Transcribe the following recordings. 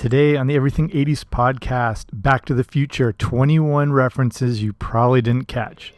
Today on the Everything 80s podcast, Back to the Future, 21 references you probably didn't catch.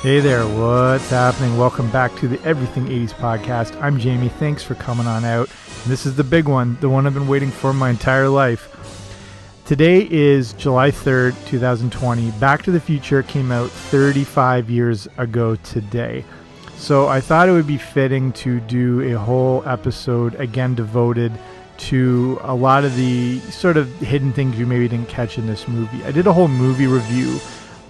Hey there, what's happening? Welcome back to the Everything 80s podcast. I'm Jamie. Thanks for coming on out. This is the big one, the one I've been waiting for my entire life. Today is July 3rd, 2020. Back to the Future came out 35 years ago today. So I thought it would be fitting to do a whole episode, again, devoted to a lot of the sort of hidden things you maybe didn't catch in this movie. I did a whole movie review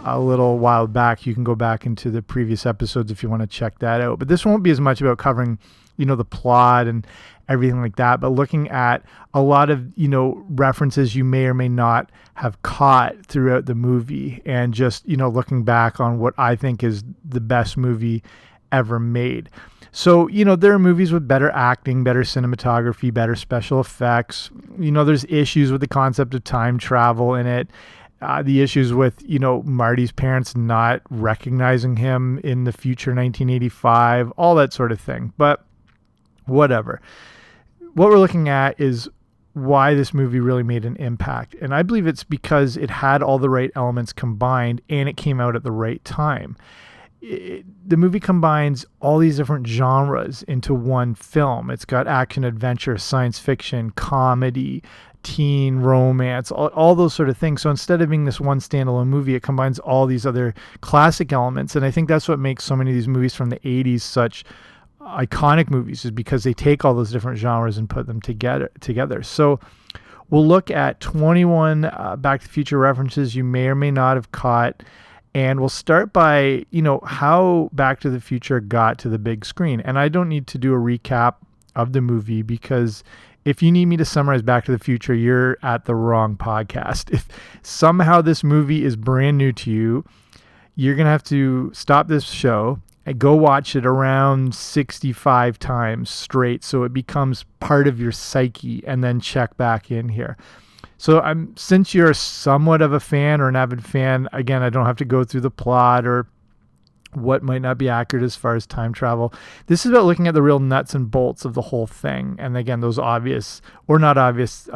a little while back. You can go back into the previous episodes if you want to check that out. But this won't be as much about covering, the plot and everything like that, but looking at a lot of, references you may or may not have caught throughout the movie, and just, looking back on what I think is the best movie ever made. So, there are movies with better acting, better cinematography, better special effects. There's issues with the concept of time travel in it. The issues with, Marty's parents not recognizing him in the future 1985, all that sort of thing. But whatever. What we're looking at is why this movie really made an impact. And I believe it's because it had all the right elements combined and it came out at the right time. The movie combines all these different genres into one film. It's got action, adventure, science fiction, comedy, teen romance, all those sort of things. So instead of being this one standalone movie, it combines all these other classic elements. And I think that's what makes so many of these movies from the 80s such iconic movies, is because they take all those different genres and put them together. So we'll look at 21 Back to the Future references you may or may not have caught. And we'll start by, how Back to the Future got to the big screen. And I don't need to do a recap of the movie, because if you need me to summarize Back to the Future, you're at the wrong podcast. If somehow this movie is brand new to you, you're going to have to stop this show and go watch it around 65 times straight so it becomes part of your psyche, and then check back in here. So since you're somewhat of a fan or an avid fan, again, I don't have to go through the plot or what might not be accurate as far as time travel. This is about looking at the real nuts and bolts of the whole thing. And again, those obvious or not obvious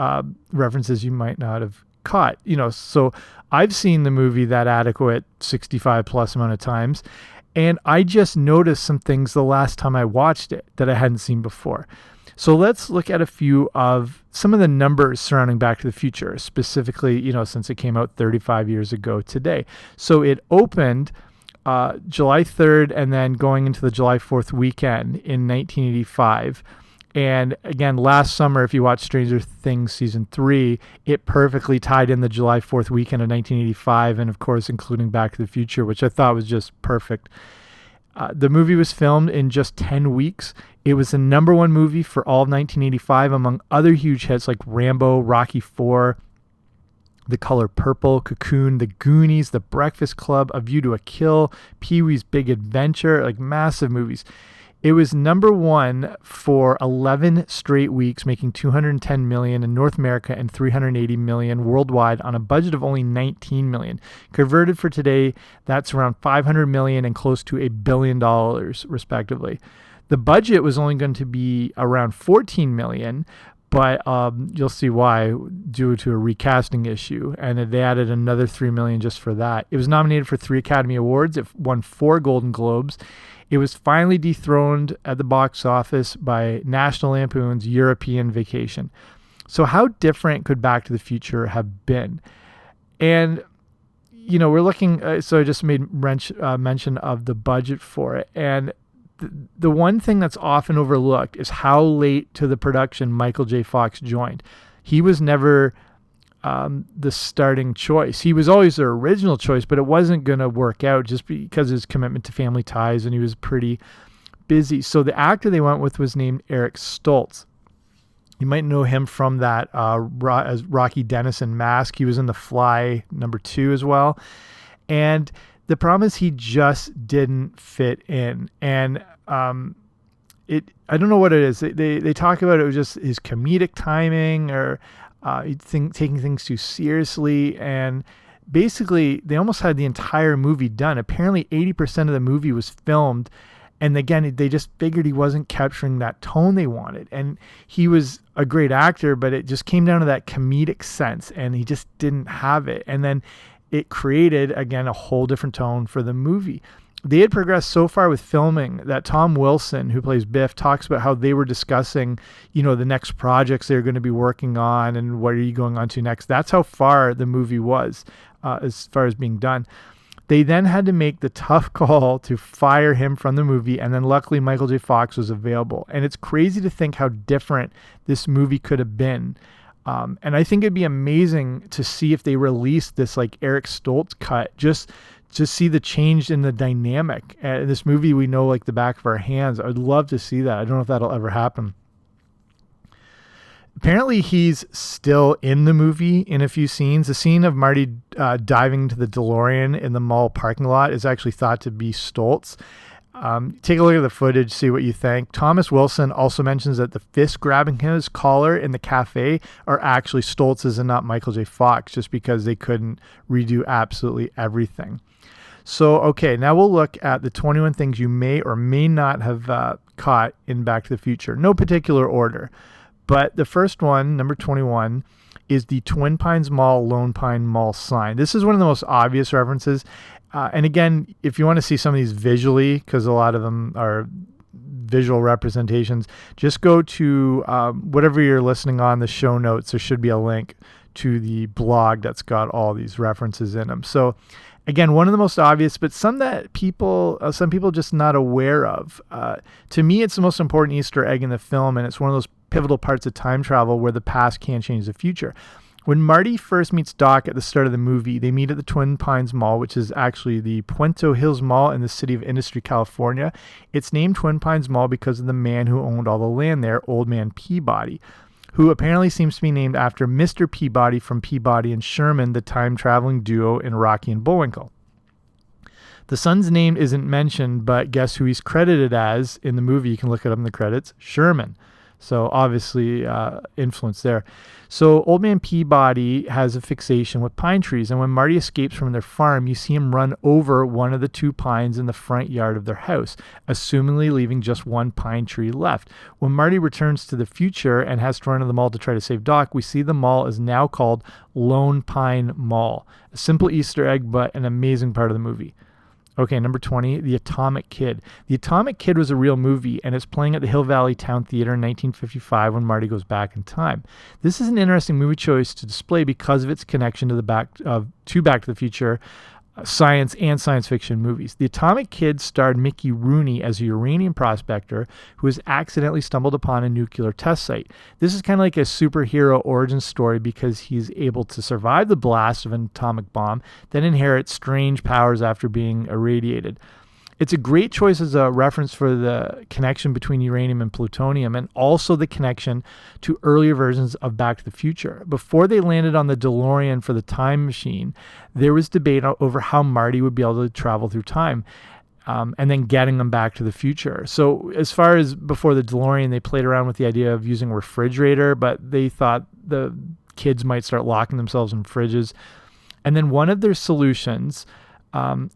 references you might not have caught. So I've seen the movie that adequate 65 plus amount of times, and I just noticed some things the last time I watched it that I hadn't seen before. So let's look at a few of some of the numbers surrounding Back to the Future, specifically, since it came out 35 years ago today. So it opened July 3rd and then going into the July 4th weekend in 1985. And again, last summer, if you watched Stranger Things Season 3, it perfectly tied in the July 4th weekend of 1985, and of course, including Back to the Future, which I thought was just perfect. The movie was filmed in just 10 weeks. It was the #1 movie for all of 1985, among other huge hits like Rambo, Rocky IV, The Color Purple, Cocoon, The Goonies, The Breakfast Club, A View to a Kill, Pee-wee's Big Adventure, like massive movies. It was #1 for 11 straight weeks, making $210 million in North America and $380 million worldwide on a budget of only $19 million. Converted for today, that's around $500 million and close to $1 billion, respectively. The budget was only going to be around $14 million, but you'll see why, due to a recasting issue, and they added another $3 million just for that. It was nominated for 3 Academy Awards. It won 4 Golden Globes. It was finally dethroned at the box office by National Lampoon's European Vacation. So how different could Back to the Future have been? And we're looking, so I just made mention of the budget for it. And the one thing that's often overlooked is how late to the production Michael J. Fox joined. He was never the starting choice. He was always their original choice, but it wasn't going to work out just because of his commitment to family ties, and he was pretty busy. So the actor they went with was named Eric Stoltz. You might know him from that as Rocky Dennis in Mask. He was in The Fly #2 as well. And the problem is he just didn't fit in. And I don't know what it is. They talk about it was just his comedic timing or taking things too seriously. And basically, they almost had the entire movie done. Apparently, 80% of the movie was filmed. And again, they just figured he wasn't capturing that tone they wanted. And he was a great actor, but it just came down to that comedic sense, and he just didn't have it. And then it created, again, a whole different tone for the movie. They had progressed so far with filming that Tom Wilson, who plays Biff, talks about how they were discussing, the next projects they're going to be working on and what are you going on to next. That's how far the movie was as far as being done. They then had to make the tough call to fire him from the movie, and then luckily Michael J. Fox was available. And it's crazy to think how different this movie could have been. And I think it'd be amazing to see if they released this like Eric Stoltz cut, just to see the change in the dynamic. This movie we know like the back of our hands. I'd love to see that. I don't know if that'll ever happen. Apparently, he's still in the movie in a few scenes. The scene of Marty diving into the DeLorean in the mall parking lot is actually thought to be Stoltz. Take a look at the footage, see what you think. Thomas Wilson also mentions that the fist grabbing his collar in the cafe are actually Stoltz's and not Michael J. Fox, just because they couldn't redo absolutely everything. So, okay, now we'll look at the 21 things you may or may not have caught in Back to the Future. No particular order. But the first one, number 21, is the Twin Pines Mall, Lone Pine Mall sign. This is one of the most obvious references. And again, if you want to see some of these visually, because a lot of them are visual representations, just go to whatever you're listening on, the show notes. There should be a link to the blog that's got all these references in them. So again, one of the most obvious, but some that some people just not aware of. To me, it's the most important Easter egg in the film, and it's one of those pivotal parts of time travel where the past can change the future. When Marty first meets Doc at the start of the movie, they meet at the Twin Pines Mall, which is actually the Puente Hills Mall in the city of Industry, California. It's named Twin Pines Mall because of the man who owned all the land there, Old Man Peabody, who apparently seems to be named after Mr. Peabody from Peabody and Sherman, the time-traveling duo in Rocky and Bullwinkle. The son's name isn't mentioned, but guess who he's credited as in the movie? You can look it up in the credits. Sherman. So obviously influence there. So Old Man Peabody has a fixation with pine trees, and when Marty escapes from their farm, you see him run over one of the two pines in the front yard of their house, assumingly leaving just one pine tree left. When Marty returns to the future and has to run to the mall to try to save Doc, we see the mall is now called Lone Pine Mall. A simple Easter egg, but an amazing part of the movie. Okay, number 20, The Atomic Kid. The Atomic Kid was a real movie, and it's playing at the Hill Valley Town Theater in 1955 when Marty goes back in time. This is an interesting movie choice to display because of its connection to Back to the Future science and science fiction movies. The Atomic Kid starred Mickey Rooney as a uranium prospector who has accidentally stumbled upon a nuclear test site. This is kind of like a superhero origin story because he's able to survive the blast of an atomic bomb, then inherit strange powers after being irradiated. It's a great choice as a reference for the connection between uranium and plutonium, and also the connection to earlier versions of Back to the Future. Before they landed on the DeLorean for the time machine, there was debate over how Marty would be able to travel through time, and then getting them back to the future. So as far as before the DeLorean, they played around with the idea of using a refrigerator, but they thought the kids might start locking themselves in fridges. And then one of their solutions,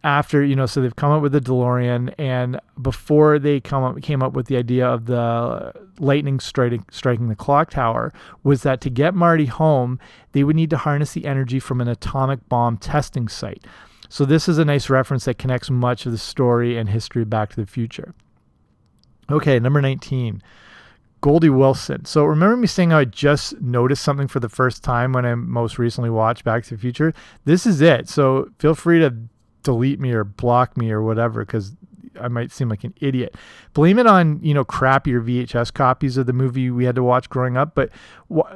after, so they've come up with the DeLorean, and before they came up with the idea of the lightning striking the clock tower, was that to get Marty home, they would need to harness the energy from an atomic bomb testing site. So this is a nice reference that connects much of the story and history of Back to the Future. Okay, number 19. Goldie Wilson. So remember me saying how I just noticed something for the first time when I most recently watched Back to the Future? This is it. So feel free to delete me or block me or whatever, because I might seem like an idiot. Blame it on, crappier VHS copies of the movie we had to watch growing up. But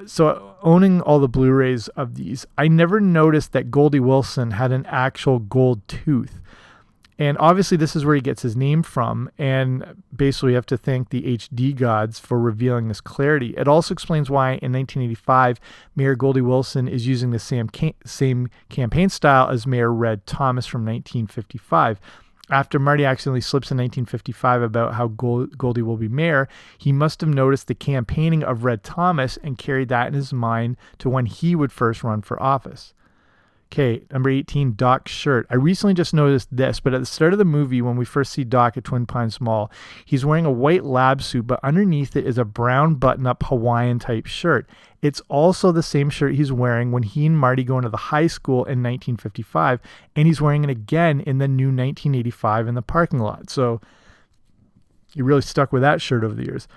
so owning all the Blu-rays of these, I never noticed that Goldie Wilson had an actual gold tooth. And obviously this is where he gets his name from, and basically you have to thank the HD gods for revealing this clarity. It also explains why in 1985, Mayor Goldie Wilson is using the same campaign style as Mayor Red Thomas from 1955. After Marty accidentally slips in 1955 about how Goldie will be mayor, he must have noticed the campaigning of Red Thomas and carried that in his mind to when he would first run for office. Okay, number 18, Doc's shirt. I recently just noticed this, but at the start of the movie, when we first see Doc at Twin Pines Mall, he's wearing a white lab suit, but underneath it is a brown button-up Hawaiian-type shirt. It's also the same shirt he's wearing when he and Marty go into the high school in 1955, and he's wearing it again in the new 1985 in the parking lot. So he really stuck with that shirt over the years.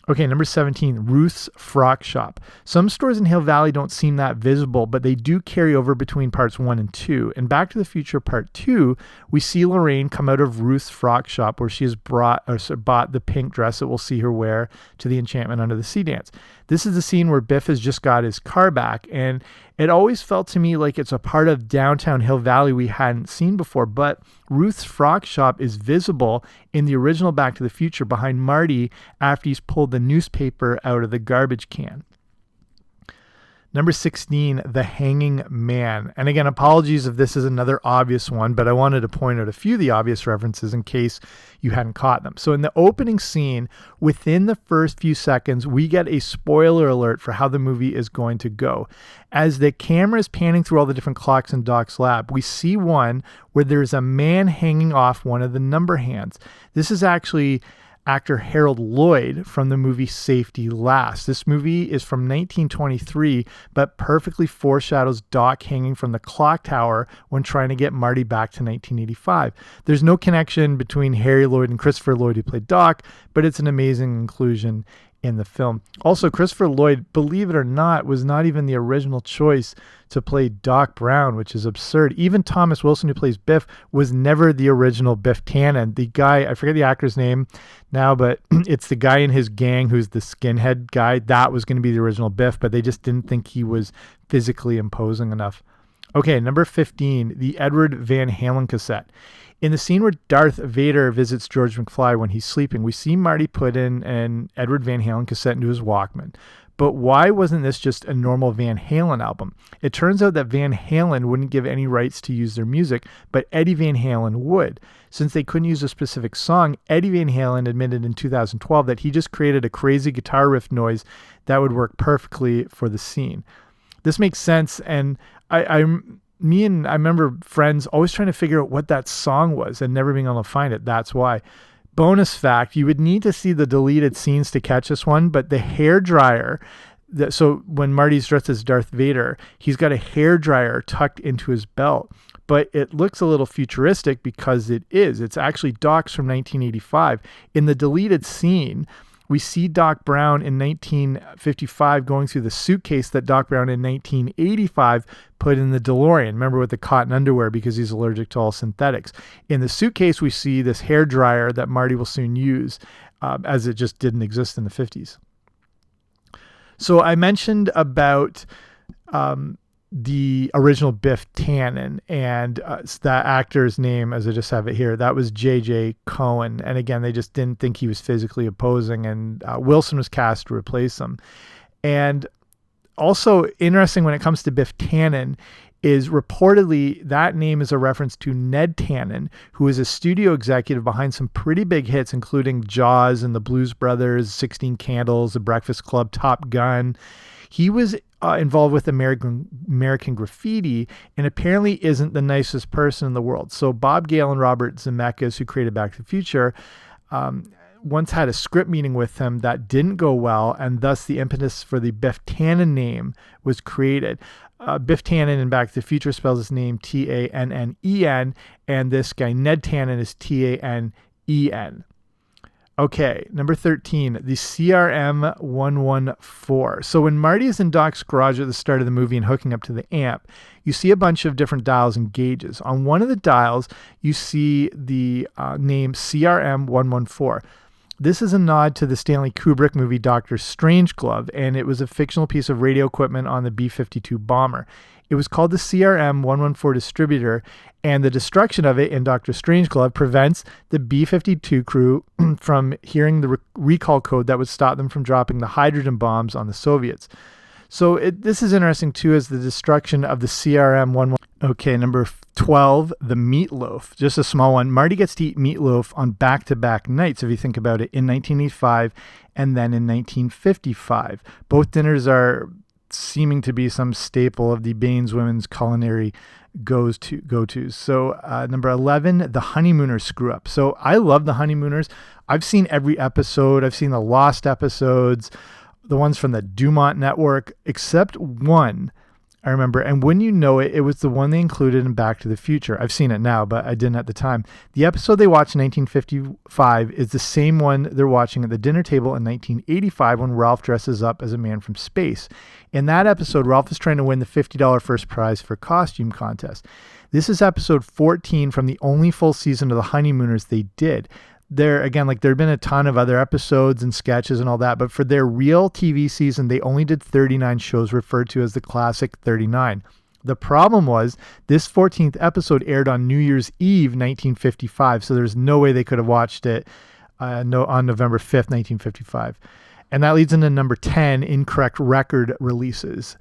Okay, number 17, Ruth's Frock Shop. Some stores in Hill Valley don't seem that visible, but they do carry over between parts 1 and 2. In Back to the Future Part 2, we see Lorraine come out of Ruth's Frock Shop where she has bought the pink dress that we'll see her wear to the Enchantment Under the Sea dance. This is the scene where Biff has just got his car back, and it always felt to me like it's a part of downtown Hill Valley we hadn't seen before, but Ruth's Frock Shop is visible in the original Back to the Future behind Marty after he's pulled the newspaper out of the garbage can. Number 16, The Hanging Man. And again, apologies if this is another obvious one, but I wanted to point out a few of the obvious references in case you hadn't caught them. So in the opening scene, within the first few seconds, we get a spoiler alert for how the movie is going to go. As the camera is panning through all the different clocks in Doc's lab, we see one where there's a man hanging off one of the number hands. This is actually actor Harold Lloyd from the movie Safety Last. This movie is from 1923, but perfectly foreshadows Doc hanging from the clock tower when trying to get Marty back to 1985. There's no connection between Harry Lloyd and Christopher Lloyd who played Doc, but it's an amazing inclusion in the film. Also, Christopher Lloyd, believe it or not, was not even the original choice to play Doc Brown, which is absurd. Even Thomas Wilson, who plays Biff, was never the original Biff Tannen. The guy, I forget the actor's name now, but it's the guy in his gang who's the skinhead guy. That was going to be the original Biff, but they just didn't think he was physically imposing enough. Okay, number 15, the Edward Van Halen cassette. In the scene where Darth Vader visits George McFly when he's sleeping, we see Marty put in an Edward Van Halen cassette into his Walkman. But why wasn't this just a normal Van Halen album? It turns out that Van Halen wouldn't give any rights to use their music, but Eddie Van Halen would. Since they couldn't use a specific song, Eddie Van Halen admitted in 2012 that he just created a crazy guitar riff noise that would work perfectly for the scene. This makes sense, and I remember friends always trying to figure out what that song was and never being able to find it. That's why. Bonus fact, you would need to see the deleted scenes to catch this one, but the hairdryer, so when Marty's dressed as Darth Vader, he's got a hairdryer tucked into his belt. But it looks a little futuristic because it is. It's actually Doc's from 1985. In the deleted scene, we see Doc Brown in 1955 going through the suitcase that Doc Brown in 1985 put in the DeLorean. Remember, with the cotton underwear because he's allergic to all synthetics. In the suitcase, we see this hairdryer that Marty will soon use, as it just didn't exist in the 50s. So I mentioned about the original Biff Tannen, and that actor's name, as I just have it here, that was J.J. Cohen. And again, they just didn't think he was physically opposing, and Wilson was cast to replace him. And also interesting when it comes to Biff Tannen is reportedly that name is a reference to Ned Tannen, who is a studio executive behind some pretty big hits, including Jaws and the Blues Brothers, 16 Candles, The Breakfast Club, Top Gun. He was involved with American Graffiti and apparently isn't the nicest person in the world. So Bob Gale and Robert Zemeckis, who created Back to the Future, once had a script meeting with him that didn't go well, and thus the impetus for the Biff Tannen name was created. Biff Tannen in Back to the Future spells his name Tannen, and this guy Ned Tannen is Tannen. Okay, number 13, the CRM 114. So when Marty is in Doc's garage at the start of the movie and hooking up to the amp, you see a bunch of different dials and gauges. On one of the dials, you see the name CRM 114. This is a nod to the Stanley Kubrick movie Dr. Strangelove, and it was a fictional piece of radio equipment on the B-52 bomber. It was called the CRM 114 distributor, and the destruction of it in Dr. Strangelove prevents the B-52 crew from hearing the recall code that would stop them from dropping the hydrogen bombs on the Soviets. So this is interesting too, as the destruction of the CRM 114. Okay, number 12, the meatloaf. Just a small one. Marty gets to eat meatloaf on back-to-back nights, if you think about it, in 1985 and then in 1955. Both dinners are seeming to be some staple of the Baines women's culinary go-tos. So number 11, the Honeymooners screw up. So I love the Honeymooners. I've seen every episode. I've seen the Lost episodes, the ones from the Dumont Network, except one I remember. And when you know it, it was the one they included in Back to the Future. I've seen it now, but I didn't at the time. The episode they watched in 1955 is the same one they're watching at the dinner table in 1985 when Ralph dresses up as a man from space. In that episode, Ralph is trying to win the $50 first prize for costume contest. This is episode 14 from the only full season of the Honeymooners they did. There had been a ton of other episodes and sketches and all that, but for their real TV season, they only did 39 shows referred to as the Classic 39. The problem was this 14th episode aired on New Year's Eve, 1955, so there's no way they could have watched it on November 5th, 1955. And that leads into number 10, incorrect record releases.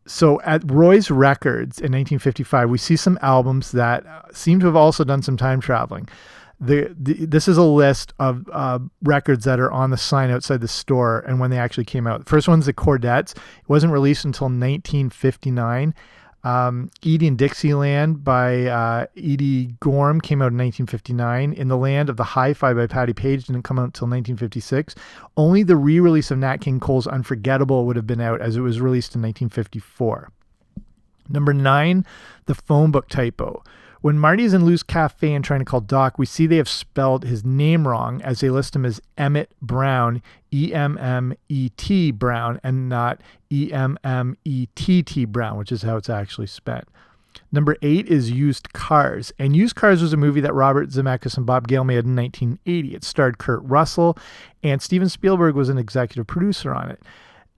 So at Roy's Records in 1955, we see some albums that seem to have also done some time traveling. This is a list of records that are on the sign outside the store and when they actually came out. The first one's the Chordettes. It wasn't released until 1959. Edie and Dixieland by Edie Gorham came out in 1959. In the Land of the Hi-Fi by Patti Page didn't come out until 1956. Only the re-release of Nat King Cole's Unforgettable would have been out, as it was released in 1954. Number 9, the phone book typo. When Marty's in Lou's Cafe and trying to call Doc, we see they have spelled his name wrong, as they list him as Emmett Brown, E-M-M-E-T Brown, and not E-M-M-E-T-T Brown, which is how it's actually spent. Number 8 is Used Cars. And Used Cars was a movie that Robert Zemeckis and Bob Gale made in 1980. It starred Kurt Russell, and Steven Spielberg was an executive producer on it.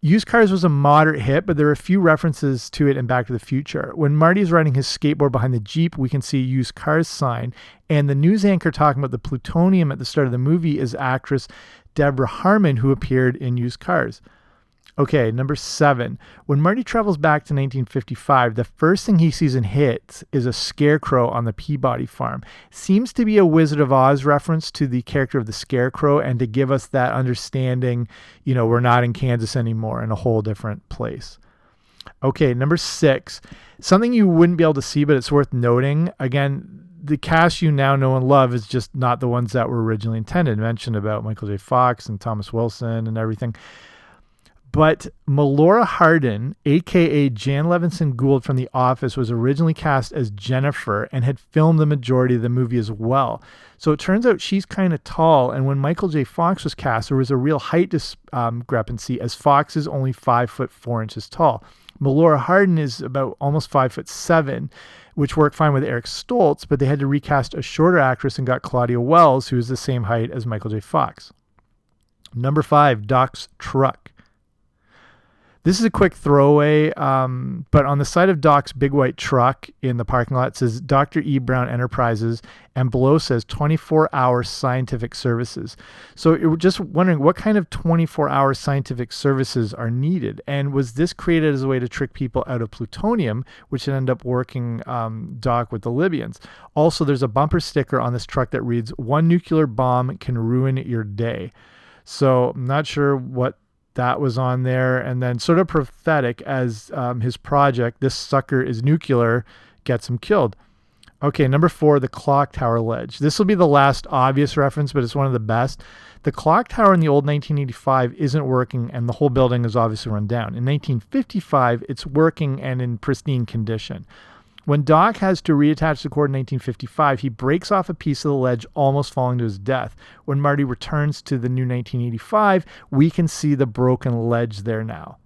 Used Cars was a moderate hit, but there are a few references to it in Back to the Future. When Marty's riding his skateboard behind the Jeep, we can see a Used Cars sign, and the news anchor talking about the plutonium at the start of the movie is actress Deborah Harmon, who appeared in Used Cars. Okay, number 7. When Marty travels back to 1955, the first thing he sees and hits is a scarecrow on the Peabody farm. Seems to be a Wizard of Oz reference to the character of the Scarecrow, and to give us that understanding, we're not in Kansas anymore, in a whole different place. Okay, number 6. Something you wouldn't be able to see, but it's worth noting. Again, the cast you now know and love is just not the ones that were originally intended. Mentioned about Michael J. Fox and Thomas Wilson and everything. But Melora Hardin, a.k.a. Jan Levinson Gould from The Office, was originally cast as Jennifer and had filmed the majority of the movie as well. So it turns out she's kind of tall, and when Michael J. Fox was cast, there was a real height discrepancy, as Fox is only 5'4" tall. Melora Hardin is about almost 5'7", which worked fine with Eric Stoltz, but they had to recast a shorter actress and got Claudia Wells, who is the same height as Michael J. Fox. Number 5, Doc's truck. This is a quick throwaway, but on the side of Doc's big white truck in the parking lot, it says Dr. E. Brown Enterprises, and below says 24-hour scientific services. So we're just wondering what kind of 24-hour scientific services are needed, and was this created as a way to trick people out of plutonium, which would end up working Doc with the Libyans? Also, there's a bumper sticker on this truck that reads, "One nuclear bomb can ruin your day." So I'm not sure what that was on there. And then sort of prophetic, as his project, This Sucker Is Nuclear, gets him killed. Okay, number 4, the clock tower ledge. This will be the last obvious reference, but it's one of the best. The clock tower in the old 1985 isn't working, and the whole building is obviously run down. In 1955, it's working and in pristine condition. When Doc has to reattach the cord in 1955, he breaks off a piece of the ledge, almost falling to his death. When Marty returns to the new 1985, we can see the broken ledge there now.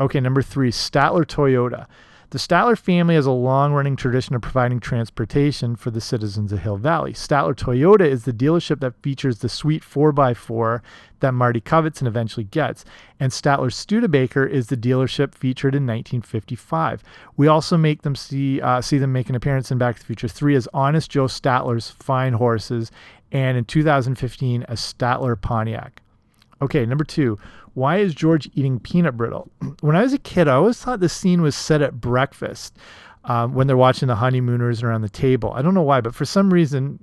Okay, number 3, Statler Toyota. The Statler family has a long-running tradition of providing transportation for the citizens of Hill Valley. Statler Toyota is the dealership that features the sweet 4x4 that Marty covets and eventually gets. And Statler Studebaker is the dealership featured in 1955. We also make them see them make an appearance in Back to the Future 3 as Honest Joe Statler's fine horses, and in 2015 as Statler Pontiac. Okay, number 2. Why is George eating peanut brittle? When I was a kid, I always thought the scene was set at breakfast when they're watching the honeymooners around the table. I don't know why, but for some reason,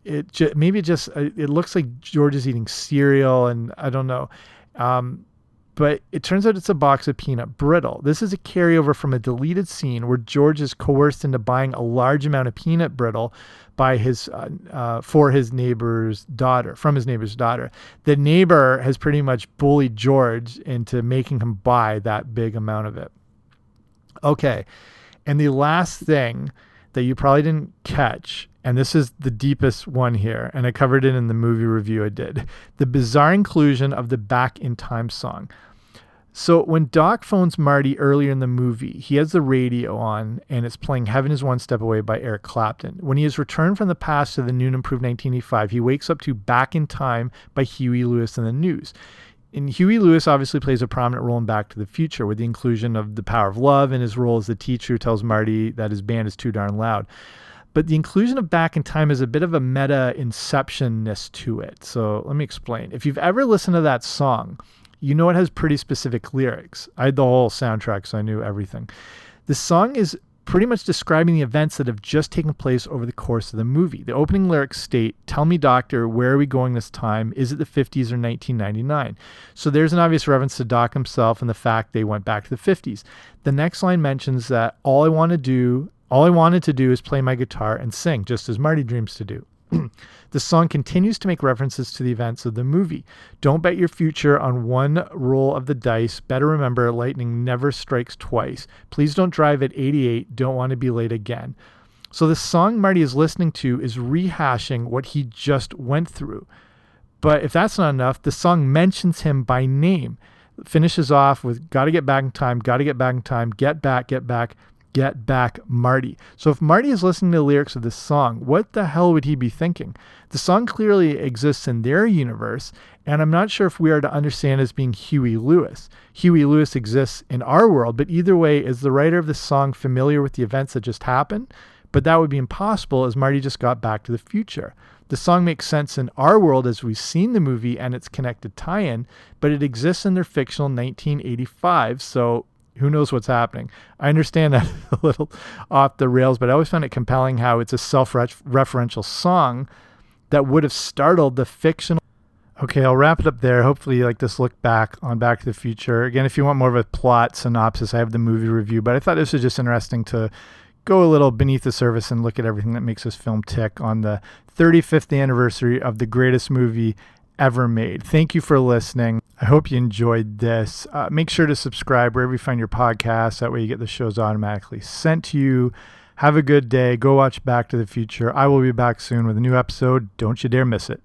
it looks like George is eating cereal, and I don't know. But it turns out it's a box of peanut brittle. This is a carryover from a deleted scene where George is coerced into buying a large amount of peanut brittle by from his neighbor's daughter. The neighbor has pretty much bullied George into making him buy that big amount of it. Okay, and the last thing that you probably didn't catch, and this is the deepest one here, and I covered it in the movie review I did, the bizarre inclusion of the Back in Time song. So when Doc phones Marty earlier in the movie, he has the radio on, and it's playing Heaven is One Step Away by Eric Clapton. When he has returned from the past to the new and improved 1985, he wakes up to Back in Time by Huey Lewis and the News. And Huey Lewis obviously plays a prominent role in Back to the Future with the inclusion of The Power of Love and his role as the teacher who tells Marty that his band is too darn loud. But the inclusion of Back in Time is a bit of a meta inception-ness to it. So let me explain. If you've ever listened to that song, you know it has pretty specific lyrics. I had the whole soundtrack, so I knew everything. The song is pretty much describing the events that have just taken place over the course of the movie. The opening lyrics state, "Tell me, doctor, where are we going this time? Is it the 50s or 1999? So there's an obvious reference to Doc himself and the fact they went back to the 50s. The next line mentions that all I wanted to do is play my guitar and sing, just as Marty dreams to do. The song continues to make references to the events of the movie. Don't bet your future on one roll of the dice. Better remember, lightning never strikes twice. Please don't drive at 88. Don't want to be late again. So the song Marty is listening to is rehashing what he just went through. But if that's not enough, the song mentions him by name. It finishes off with, gotta get back in time, gotta get back in time, get back, Marty. So if Marty is listening to the lyrics of this song, what the hell would he be thinking? The song clearly exists in their universe, and I'm not sure if we are to understand as being Huey Lewis. Huey Lewis exists in our world, but either way, is the writer of the song familiar with the events that just happened? But that would be impossible as Marty just got back to the future. The song makes sense in our world as we've seen the movie and its connected tie-in, but it exists in their fictional 1985, so who knows what's happening. I understand that a little off the rails, but I always found it compelling how it's a self-referential song that would have startled the fictional. Okay, I'll wrap it up there. Hopefully you like this look back on Back to the Future. Again, if you want more of a plot synopsis, I have the movie review, but I thought this was just interesting to go a little beneath the surface and look at everything that makes this film tick on the 35th anniversary of the greatest movie ever made. Thank you for listening. I hope you enjoyed this. Make sure to subscribe wherever you find your podcasts. That way you get the shows automatically sent to you. Have a good day. Go watch Back to the Future. I will be back soon with a new episode. Don't you dare miss it.